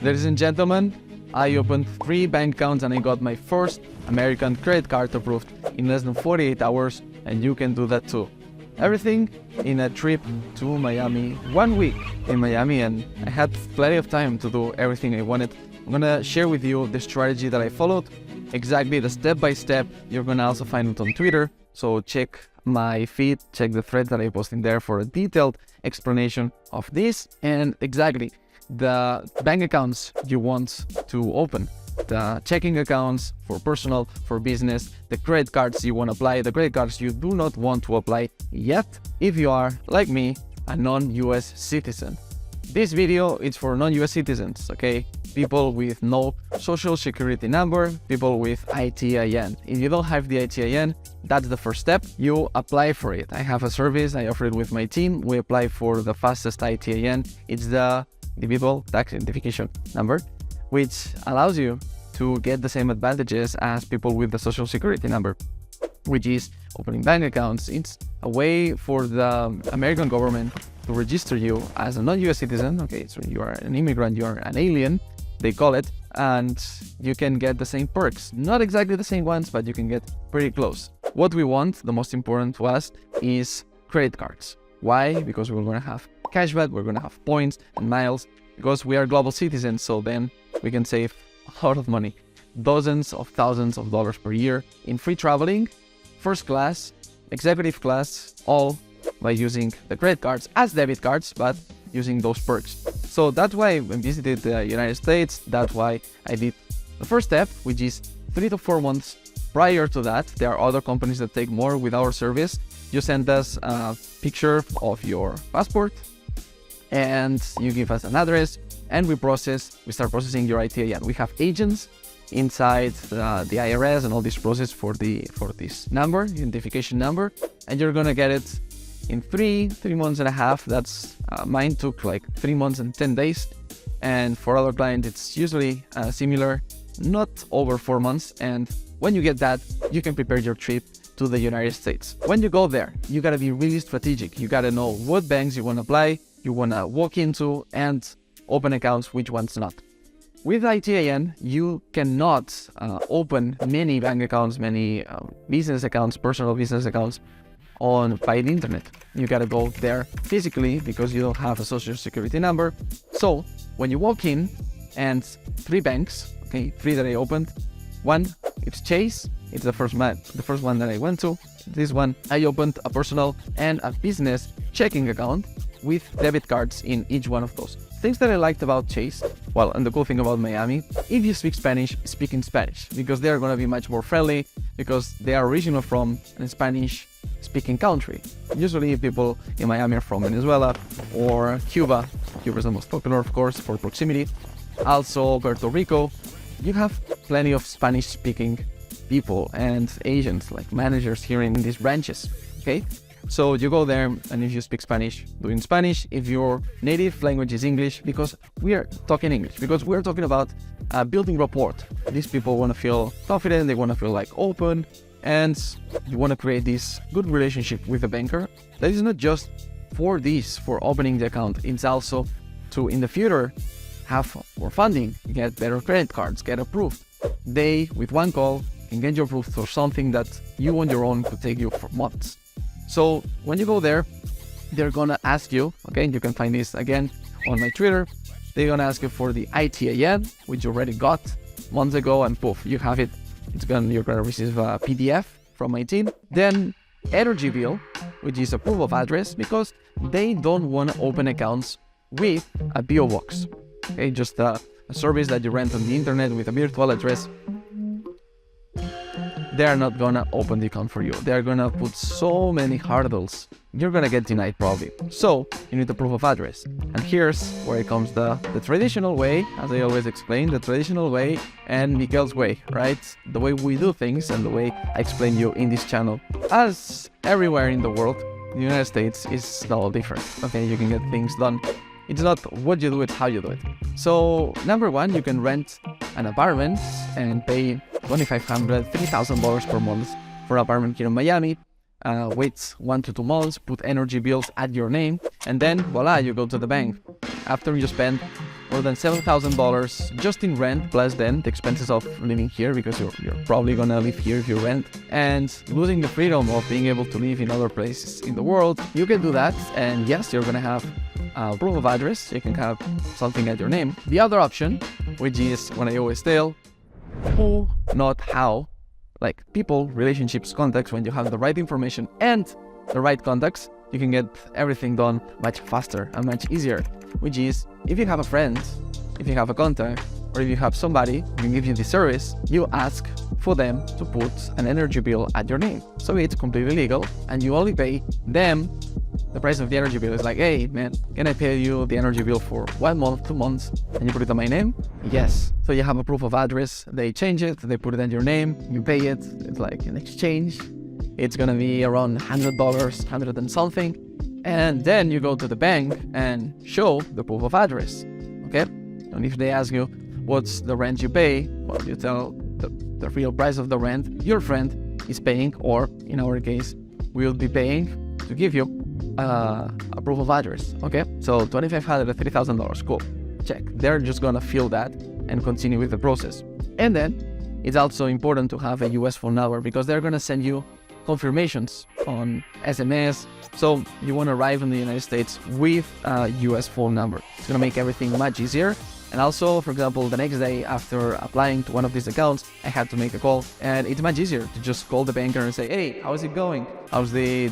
Ladies and gentlemen, I opened 3 bank accounts and I got my first American credit card approved in less than 48 hours, and you can do that too. Everything in a trip to Miami, 1 week in Miami, and I had plenty of time to do everything I wanted. I'm gonna share with you the strategy that I followed, exactly the step-by-step. You're gonna also find it on Twitter, so check my feed, check the thread that I post in there for a detailed explanation of this and exactly the bank accounts you want to open, the checking accounts for personal, for business, the credit cards you want to apply, the credit cards you do not want to apply yet if you are, like me, a non-US citizen. This video is for non-US citizens, okay? People with no social security number, people with ITIN. If you don't have the ITIN, that's the first step. You apply for it. I have a service, I offer it with my team. We apply for the fastest ITIN. It's the individual tax identification number, which allows you to get the same advantages as people with the social security number, which is opening bank accounts. It's a way for the American government to register you as a non-US citizen. Okay, so you are an immigrant, you are an alien, they call it, and you can get the same perks. Not exactly the same ones, but you can get pretty close. What we want, the most important to us, is credit cards. Why? Because we're gonna have cashback, we're gonna have points and miles, because we are global citizens, so then we can save a lot of money. Dozens of thousands of dollars per year in free traveling, first class, executive class, all by using the credit cards as debit cards, but using those perks. So that's why I visited the United States. That's why I did the first step, which is 3 to 4 months prior to that. There are other companies that take more with our service. You send us a picture of your passport and you give us an address, and we start processing your ITIN. We have agents inside the IRS and all this process for this number, identification number, and you're gonna get it in 3 months and a half. That's mine took like 3 months and 10 days, and for other clients it's usually similar, not over 4 months. And when you get that, you can prepare your trip to the United States. When you go there, you gotta be really strategic. You gotta know what banks you wanna apply, you wanna walk into, and open accounts, which ones not. With ITIN, you cannot open many bank accounts, many business accounts, personal business accounts by the internet. You gotta go there physically because you don't have a social security number. So when you walk in, and 3 banks, okay, 3 that I opened. One, it's Chase. It's the first one that I went to. This one, I opened a personal and a business checking account with debit cards in each one of those. Things that I liked about Chase, well, and the cool thing about Miami, if you speak Spanish, speak in Spanish, because they're gonna be much more friendly, because they are originally from a Spanish-speaking country. Usually people in Miami are from Venezuela or Cuba. Cuba is the most popular, of course, for proximity. Also, Puerto Rico. You have plenty of Spanish-speaking people and agents, like managers here in these branches, okay? So you go there, and if you speak Spanish, do in Spanish. If your native language is English, because we are talking English, because we're talking about building rapport. These people want to feel confident, they want to feel like open, and you want to create this good relationship with the banker. That is not just for opening the account, it's also to, in the future, have more funding, get better credit cards, get approved. They, with one call, can get you approved for something that you on your own could take you for months. So when you go there, they're gonna ask you, okay, you can find this again on my Twitter, they're gonna ask you for the ITIN, which you already got months ago, and poof, you have it. You're gonna receive a PDF from my team. Then energy bill, which is a proof of address, because they don't wanna open accounts with a PO box. Okay, just a service that you rent on the internet with a virtual address. They are not gonna open the account for you. They're gonna put so many hurdles. You're gonna get denied probably. So you need a proof of address. And here's where it comes the traditional way, as I always explain, the traditional way and Miquel's way, right? The way we do things and the way I explain you in this channel. As everywhere in the world, the United States is not different. Okay, you can get things done. It's not what you do, it's how you do it. So number one, you can rent an apartment and pay $2,500, $3,000 per month for an apartment here in Miami. Wait 1 to 2 months, put energy bills at your name, and then voila, you go to the bank. After you spend more than $7,000 just in rent, plus then the expenses of living here, because you're probably gonna live here if you rent, and losing the freedom of being able to live in other places in the world. You can do that, and yes, you're gonna have proof of address. You can have something at your name. The other option, which is what I always tell, who, not how, like people, relationships, contacts. When you have the right information and the right contacts, you can get everything done much faster and much easier, which is if you have a friend, if you have a contact, or if you have somebody who can give you the service, you ask for them to put an energy bill at your name. So it's completely legal, and you only pay them the price of the energy bill. Is like, hey man, can I pay you the energy bill for 1 month, 2 months? And you put it on my name? Yes. So you have a proof of address, they change it, they put it on your name, you pay it. It's like an exchange. It's gonna be around $100, 100 and something. And then you go to the bank and show the proof of address, okay? And if they ask you, what's the rent you pay? Well, you tell the real price of the rent your friend is paying, or in our case, we'll be paying to give you a proof of address, okay? So $2,500, $3,000, cool, check. They're just gonna fill that and continue with the process. And then it's also important to have a US phone number, because they're gonna send you confirmations on SMS. So you want to arrive in the United States with a US phone number. It's gonna make everything much easier. And also, for example, the next day after applying to one of these accounts, I had to make a call, and it's much easier to just call the banker and say, hey, how's it going? How's the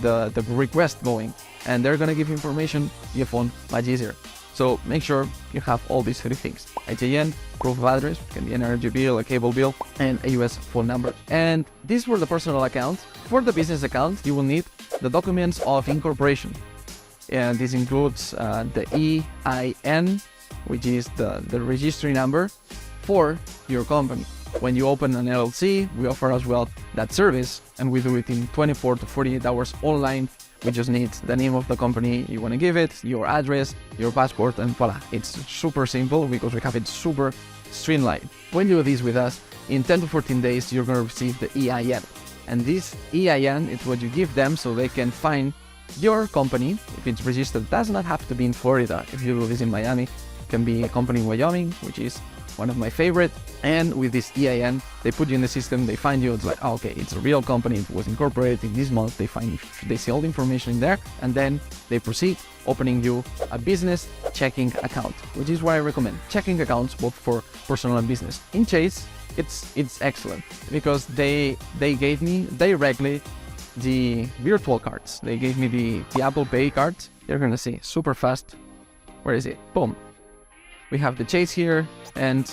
request going? And they're gonna give you information via phone much easier. So make sure you have all these 3 things: ITIN, proof of address, can be an energy bill, a cable bill, and a US phone number. And these were the personal accounts. For the business account, you will need the documents of incorporation. And this includes the EIN, which is the registry number for your company. When you open an LLC, we offer as well that service, and we do it in 24 to 48 hours online. We just need the name of the company you want to give it, your address, your passport, and voila. It's super simple because we have it super streamlined. When you do this with us, in 10 to 14 days, you're going to receive the EIN. And this EIN is what you give them so they can find your company. If it's registered, it does not have to be in Florida. If you do this in Miami, it can be a company in Wyoming, which is one of my favorite. And with this EIN, they put you in the system, they find you, it's like, oh, okay, it's a real company, it was incorporated this month, they see all the information in there, and then they proceed opening you a business checking account, which is what I recommend. Checking accounts both for personal and business. In Chase, it's excellent because they gave me directly the virtual cards. They gave me the Apple Pay cards. You're gonna see super fast. Where is it? Boom. We have the Chase here and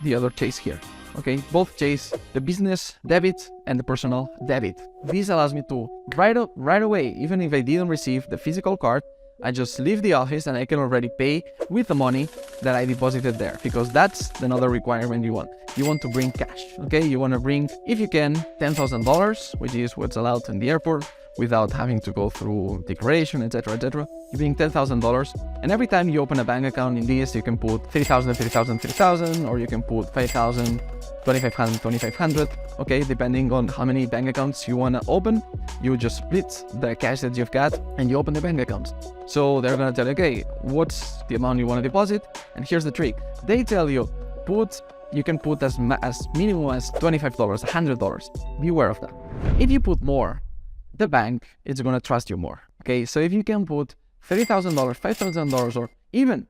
the other Chase here. Okay, both Chase, the business debit and the personal debit. This allows me to right away, even if I didn't receive the physical card, I just leave the office and I can already pay with the money that I deposited there, because that's another requirement you want. You want to bring cash, okay? You want to bring, if you can, $10,000, which is what's allowed in the airport, without having to go through declaration, etc., etc. You bring $10,000, and every time you open a bank account in this, you can put 3,000, 3,000, 3,000, or you can put 5,000, 2,500, 2,500. Okay, depending on how many bank accounts you want to open, you just split the cash that you've got and you open the bank accounts. So they're gonna tell you, okay, what's the amount you want to deposit? And here's the trick: they tell you, you can put as minimum as $25, $100. Be aware of that. If you put more, the bank is going to trust you more. Okay, so if you can put $30,000, $5,000, or even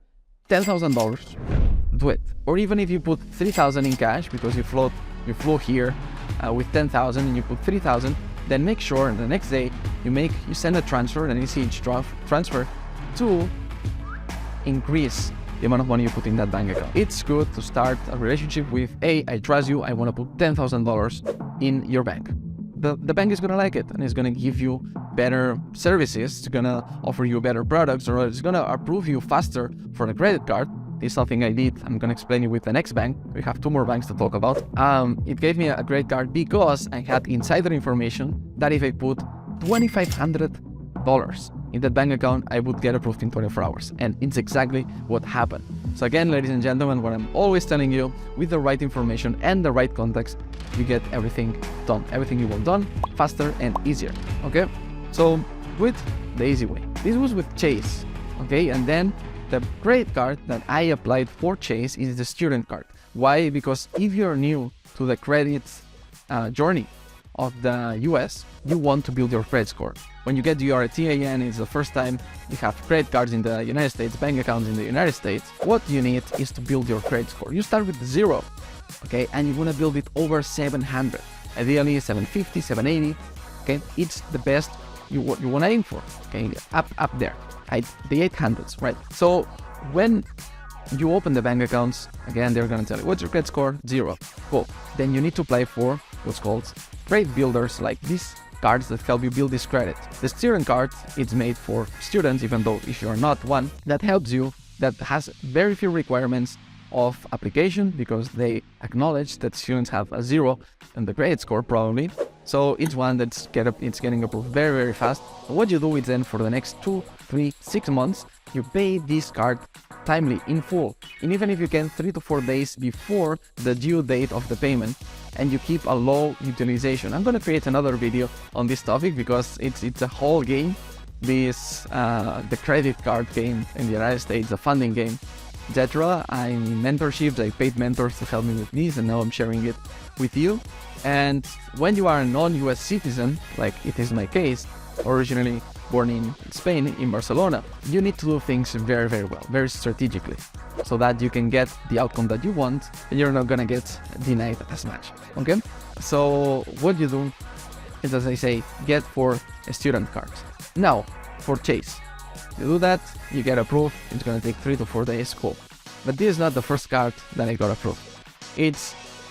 $10,000, do it. Or even if you put $3,000 in cash because you flew here with $10,000 and you put $3,000, then make sure the next day you send a transfer, an ACH transfer, to increase the amount of money you put in that bank account. It's good to start a relationship with, hey, I trust you, I want to put $10,000 in your bank. The bank is going to like it, and it's going to give you better services, it's going to offer you better products, or it's going to approve you faster for a credit card. This is something I did. I'm going to explain it with the next bank. We have 2 more banks to talk about. It gave me a credit card because I had insider information that if I put $2,500 in that bank account, I would get approved in 24 hours. And it's exactly what happened. So again, ladies and gentlemen, what I'm always telling you, with the right information and the right context, you get everything done. Everything you want done faster and easier. Okay? So do it the easy way. This was with Chase. Okay? And then The credit card that I applied for Chase is the student card. Why? Because if you're new to the credit journey of the US, you want to build your credit score. When you get your ITIN, it's the first time you have credit cards in the United States, bank accounts in the United States. What you need is to build your credit score. You start with 0, okay, and you want to build it over 700, ideally 750, 780, okay. It's the best you want to aim for, okay, up there, the 800s, right? So when you open the bank accounts, again, they're going to tell you, what's your credit score? 0. Cool. Then you need to apply for what's called credit builders, like these cards that help you build this credit. The student card, it's made for students, even though if you're not one, that helps you, that has very few requirements of application because they acknowledge that students have a 0 in the credit score probably. So it's one that's getting approved very, very fast. So what you do is then for the next 2, 3, 6 months, you pay this card timely, in full, and even if you can 3 to 4 days before the due date of the payment, and you keep a low utilization. I'm going to create another video on this topic because it's a whole game. This the credit card game in the United States, the funding game, etc. I'm in mentorships, I paid mentors to help me with this, and now I'm sharing it with you. And when you are a non-US citizen, like it is my case, originally born in Spain, in Barcelona, you need to do things very, very well, very strategically, so that you can get the outcome that you want and you're not gonna get denied as much, okay? So what you do is, as I say, get for a student card. Now, for Chase, you do that, you get approved, it's gonna take 3 to 4 days, cool. But this is not the first card that I got approved.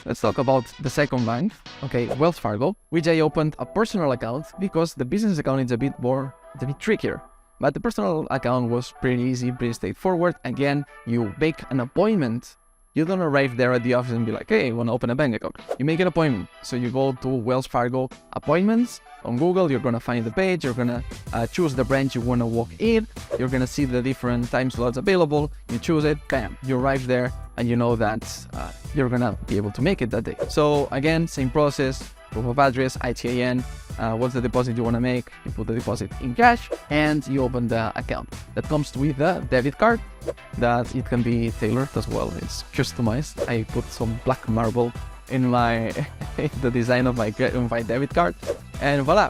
Let's talk about the second bank, okay, Wells Fargo, which I opened a personal account because the business account is a bit trickier. But the personal account was pretty easy, pretty straightforward. Again, you make an appointment. You don't arrive there at the office and be like, hey, I want to open a bank account. You make an appointment. So you go to Wells Fargo appointments on Google. You're going to find the page. You're going to choose the branch you want to walk in. You're going to see the different time slots available. You choose it, bam, you arrive there, and you know that you're going to be able to make it that day. So again, same process, proof of address, ITIN, what's the deposit you want to make, you put the deposit in cash, and you open the account. That comes with a debit card that it can be tailored as well. It's customized. I put some black marble in my the design of my debit card, and voila,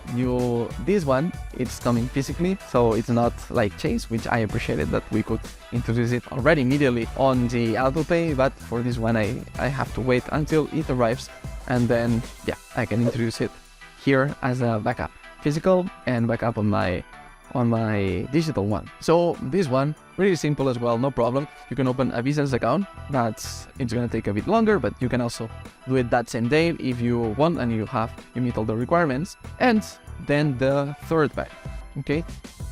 this one, it's coming physically, so it's not like Chase, which I appreciated that we could introduce it already immediately on the Apple Pay, but for this one I have to wait until it arrives, and then yeah, I can introduce it here as a backup, physical and backup on my digital one. So this one, really simple as well, no problem. You can open a business account. It's gonna take a bit longer, but you can also do it that same day if you want and you meet all the requirements. And then the third bank, okay?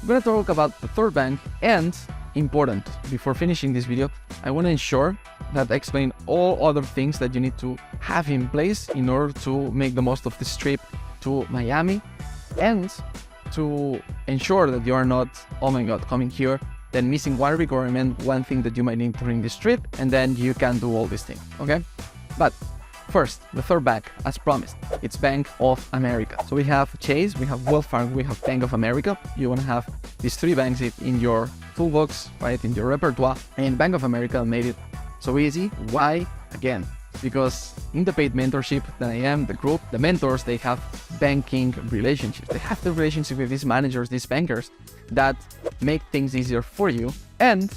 I'm gonna talk about the third bank, and important, before finishing this video, I wanna ensure that I explain all other things that you need to have in place in order to make the most of this trip to Miami, and to ensure that you are not, oh my god, coming here, then missing one requirement, one thing that you might need during this trip, and then you can do all these things, okay? But first, the third bank, as promised, it's Bank of America. So we have Chase, we have Wells Fargo, we have Bank of America. You want to have these 3 banks in your toolbox, right, in your repertoire, and Bank of America made it so easy. Why? Again, because in the paid mentorship that I am, the group, the mentors, they have banking relationships. They have the relationship with these managers, these bankers, that make things easier for you and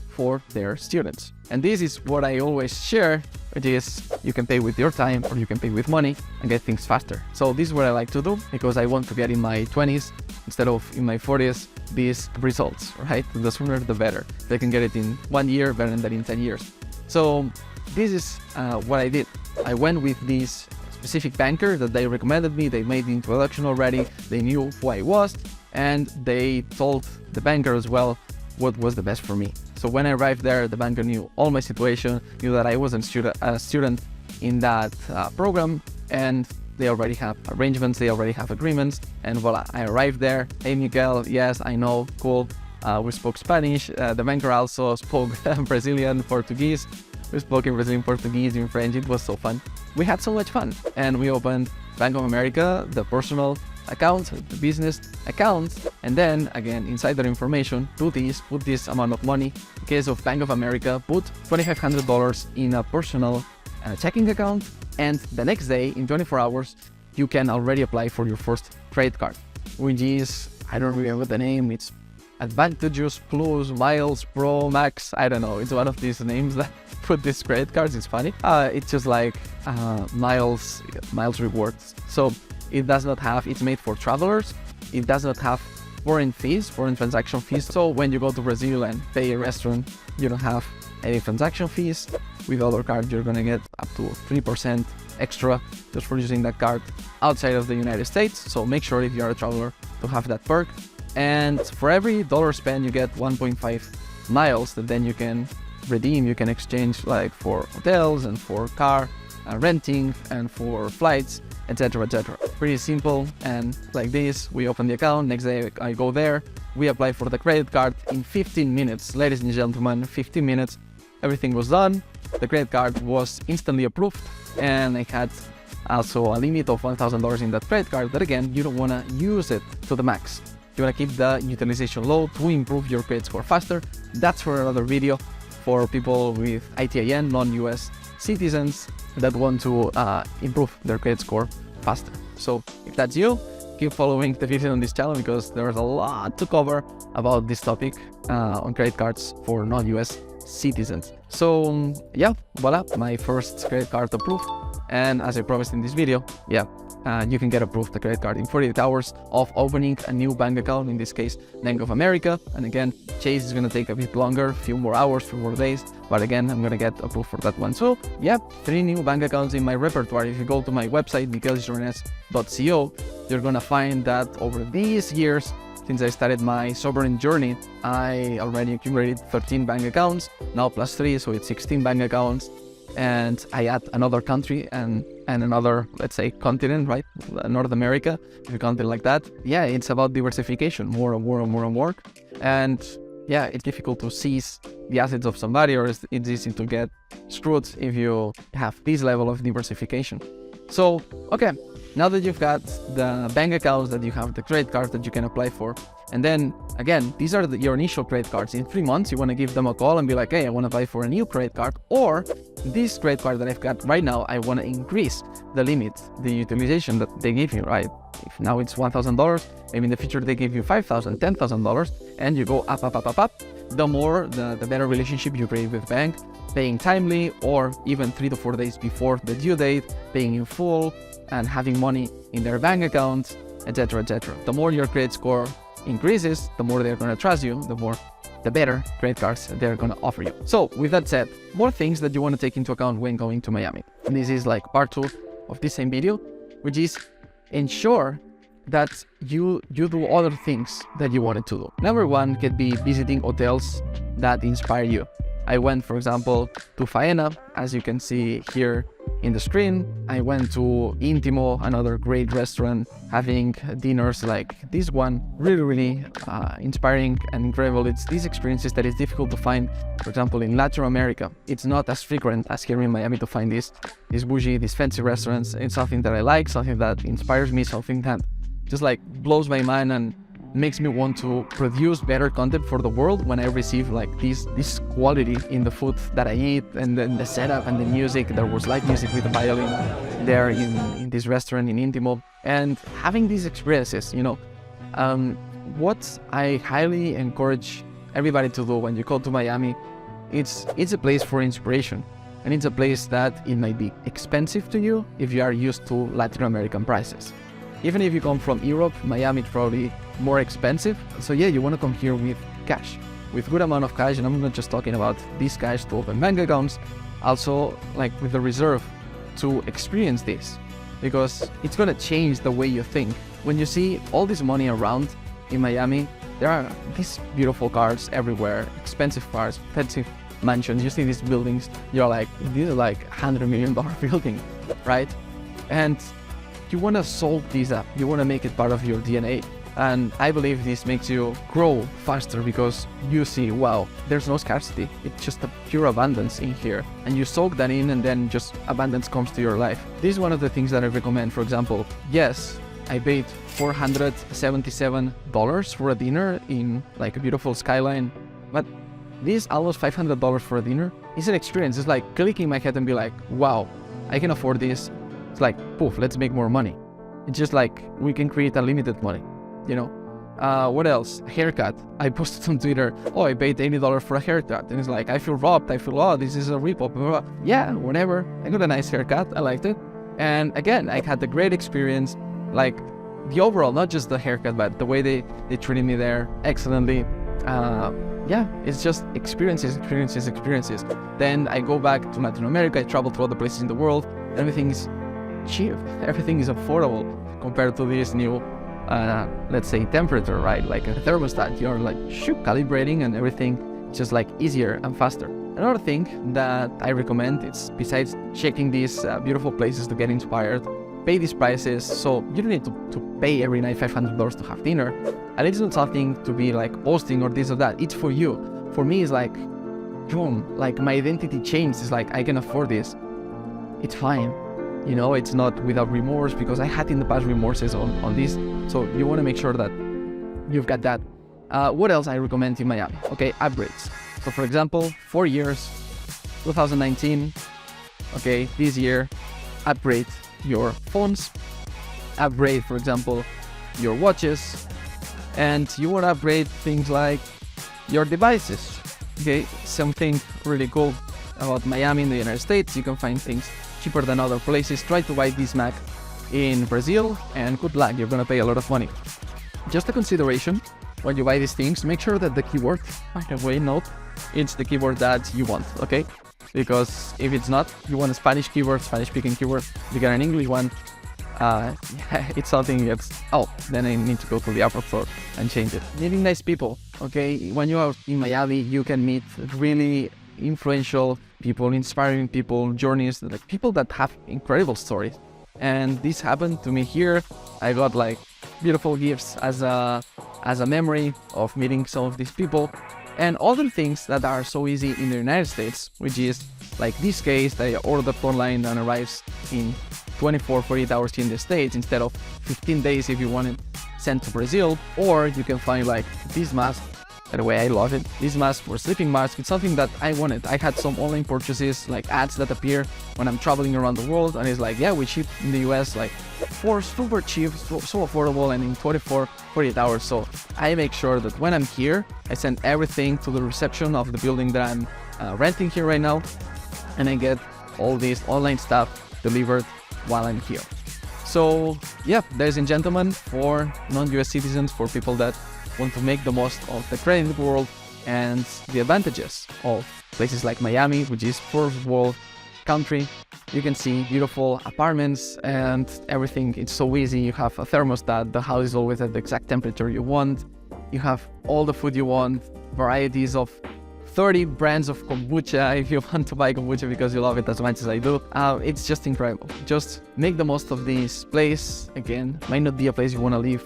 for their students. And this is what I always share, which is you can pay with your time or you can pay with money and get things faster. So this is what I like to do because I want to get in my 20s instead of in my 40s these results, right? The sooner the better. They can get it in 1 year better than in 10 years. So this is what I did. I went with this specific banker that they recommended me. They made the introduction already. They knew who I was, and they told the banker as well what was the best for me. So when I arrived there, the banker knew all my situation, knew that I was a student in that program, and they already have arrangements, they already have agreements, and voila, I arrived there. Hey Miquel, yes, I know, cool. We spoke Spanish. The banker also spoke Brazilian, Portuguese. We spoke in Brazilian, Portuguese, in French. It was so fun. We had so much fun. And we opened Bank of America, the personal account, the business account, and then again inside their information, put this amount of money. In case of Bank of America, put $2,500 in a personal checking account, and the next day, in 24 hours, you can already apply for your first credit card, which is, I don't remember the name, it's Advantages Plus Miles Pro Max, I don't know, it's one of these names that put these credit cards. It's funny. It's just like miles rewards. So it does not have, it's made for travelers. It does not have foreign transaction fees. So when you go to Brazil and pay a restaurant, you don't have any transaction fees. With other cards, you're gonna get up to 3% extra just for using that card outside of the United States. So make sure if you're a traveler to have that perk. And for every dollar spent, you get 1.5 miles that then you can redeem. You can exchange like for hotels and for car renting and for flights, etc., etc. Pretty simple. And like this, we open the account. Next day I go there, we apply for the credit card in 15 minutes. Ladies and gentlemen, 15 minutes, everything was done. The credit card was instantly approved, and I had also a limit of $1,000 in that credit card. But again, you don't want to use it to the max. You want to keep the utilization low to improve your credit score faster. That's for another video for people with ITIN, non-US citizens that want to improve their credit score faster. So if that's you, keep following the video on this channel because there's a lot to cover about this topic on credit cards for non-US citizens. So yeah, voila, my first credit card approved. And as I promised in this video, yeah, you can get approved the credit card in 48 hours of opening a new bank account, in this case Bank of America. And again, Chase is going to take a bit longer, a few more hours, few more days, but again, I'm going to get approved for that one. So yeah, 3 new bank accounts in my repertoire. If you go to my website, miquelgironès.co, you're going to find that over these years, since I started my sovereign journey, I already accumulated 13 bank accounts, now plus 3, so it's 16 bank accounts. And I add another country and another, let's say, continent, right? North America, if you count it like that. Yeah, it's about diversification, more and more and more and more. And yeah, it's difficult to seize the assets of somebody, or it's easy to get screwed if you have this level of diversification. So, okay, now that you've got the bank accounts, that you have the credit cards that you can apply for, and then again, these are your initial credit cards. In 3 months, you want to give them a call and be like, hey, I want to apply for a new credit card, or this credit card that I've got right now, I want to increase the limit, the utilization that they give you, right? If now it's $1,000, maybe in the future they give you $5,000, $10,000, and you go up, up, up, up, up. The more, the better relationship you create with bank, paying timely, or even 3 to 4 days before the due date, paying in full, and having money in their bank account, etc., etc. The more your credit score increases, the more they're going to trust you, the better credit cards they're going to offer you. So with that said, more things that you want to take into account when going to Miami. And this is like part 2 of this same video, which is ensure that you do other things that you wanted to do. Number 1 could be visiting hotels that inspire you. I went, for example, to Faena, as you can see here in the screen. I went to Intimo, another great restaurant, having dinners like this one. Really, really inspiring and incredible. It's these experiences that is difficult to find, for example, in Latin America. It's not as frequent as here in Miami to find these bougie, these fancy restaurants. It's something that I like, something that inspires me, something that just like blows my mind and makes me want to produce better content for the world when I receive like this quality in the food that I eat, and then the setup and the music. There was live music with the violin there in this restaurant in Intimo, and having these experiences, you know, what I highly encourage everybody to do when you go to Miami, it's a place for inspiration, and it's a place that it might be expensive to you if you are used to Latin American prices. Even if you come from Europe, Miami is probably more expensive. So yeah, you want to come here with cash, with good amount of cash. And I'm not just talking about this cash to open bank accounts, also like with the reserve to experience this, because it's going to change the way you think. When you see all this money around in Miami, there are these beautiful cars everywhere, expensive cars, expensive mansions. You see these buildings, you're like, these are like $100 million building, right? And you want to solve these up. You want to make it part of your DNA. And I believe this makes you grow faster because you see, wow, there's no scarcity. It's just a pure abundance in here. And you soak that in, and then just abundance comes to your life. This is one of the things that I recommend. For example, yes, I paid $477 for a dinner in like a beautiful skyline. But this almost $500 for a dinner is an experience. It's like clicking my head and be like, wow, I can afford this. It's like, poof, let's make more money. It's just like we can create unlimited money, you know? What else? Haircut. I posted on Twitter, oh, I paid $80 for a haircut. And it's like, I feel robbed. I feel, oh, this is a rip-off. Yeah, whatever. I got a nice haircut. I liked it. And again, I had a great experience. Like the overall, not just the haircut, but the way they treated me there excellently. Yeah, it's just experiences. Then I go back to Latin America. I travel to other places in the world. Everything is cheap. Everything is affordable compared to this new let's say temperature, right? Like a thermostat, you're like calibrating and everything just like easier and faster. Another thing that I recommend is, besides checking these beautiful places to get inspired, pay these prices. So you don't need to pay every night $500 to have dinner. And it's not something to be like posting or this or that. It's for you. For me, it's like, boom, like my identity changed. It's like, I can afford this. It's fine. You know, it's not without remorse, because I had in the past remorses on this. So you want to make sure that you've got that. What else I recommend in Miami? Okay, upgrades. So for example, 4 years, 2019, okay, this year, upgrade your phones, upgrade, for example, your watches, and you want to upgrade things like your devices. Okay, something really cool about Miami in the United States, you can find things cheaper than other places. Try to buy this Mac in Brazil and good luck, you're gonna pay a lot of money. Just a consideration when you buy these things, make sure that the keyboard, by the way, note, it's the keyboard that you want, okay? Because if it's not, you want a Spanish keyboard, Spanish speaking keyboard, you get an English one, it's something that's, oh, then I need to go to the Apple store and change it. Meeting nice people, okay? When you are in Miami, you can meet really influential people, inspiring people, journeys, like people that have incredible stories. And this happened to me here. I got like beautiful gifts as a memory of meeting some of these people, and other things that are so easy in the United States, which is like this case that I ordered online and arrives in 48 hours in the States instead of 15 days if you want it sent to Brazil. Or you can find like this mask. By the way, I love it. This mask for sleeping mask, it's something that I wanted. I had some online purchases, like ads that appear when I'm traveling around the world, and it's like, yeah, we ship in the US like for super cheap, so affordable, and in 48 hours. So I make sure that when I'm here, I send everything to the reception of the building that I'm renting here right now, and I get all this online stuff delivered while I'm here. So yeah, ladies and gentlemen, for non-US citizens, for people that want to make the most of the credit world and the advantages of places like Miami, which is first world country. You can see beautiful apartments and everything. It's so easy. You have a thermostat. The house is always at the exact temperature you want. You have all the food you want, varieties of 30 brands of kombucha if you want to buy kombucha because you love it as much as I do. It's just incredible. Just make the most of this place. Again, might not be a place you want to live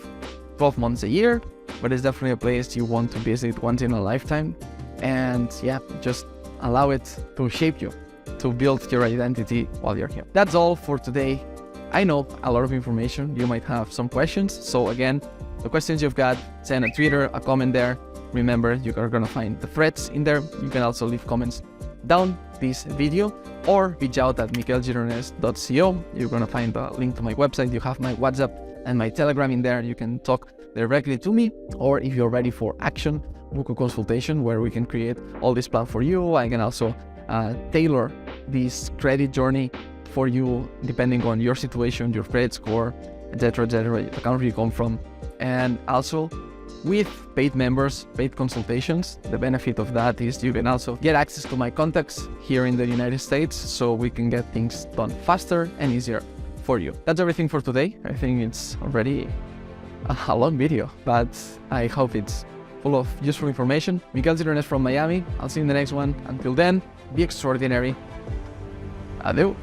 12 months a year, but it's definitely a place you want to visit once in a lifetime. And yeah, just allow it to shape you, to build your identity while you're here. That's all for today. I know a lot of information. You might have some questions. So again, the questions you've got, send a Twitter, a comment there. Remember, you are gonna find the threads in there. You can also leave comments down this video or reach out at miquelgironès.co. You're gonna find the link to my website. You have my WhatsApp and my Telegram in there. You can talk directly to me, or if you're ready for action, book a consultation where we can create all this plan for you. I can also tailor this credit journey for you depending on your situation, your credit score, etc., the country you come from. And also with paid members, paid consultations, the benefit of that is you can also get access to my contacts here in the United States, so we can get things done faster and easier for you. That's everything for today. I think it's already a long video, but I hope it's full of useful information. Miquel Gironès from Miami. I'll see you in the next one. Until then, be extraordinary. Adieu.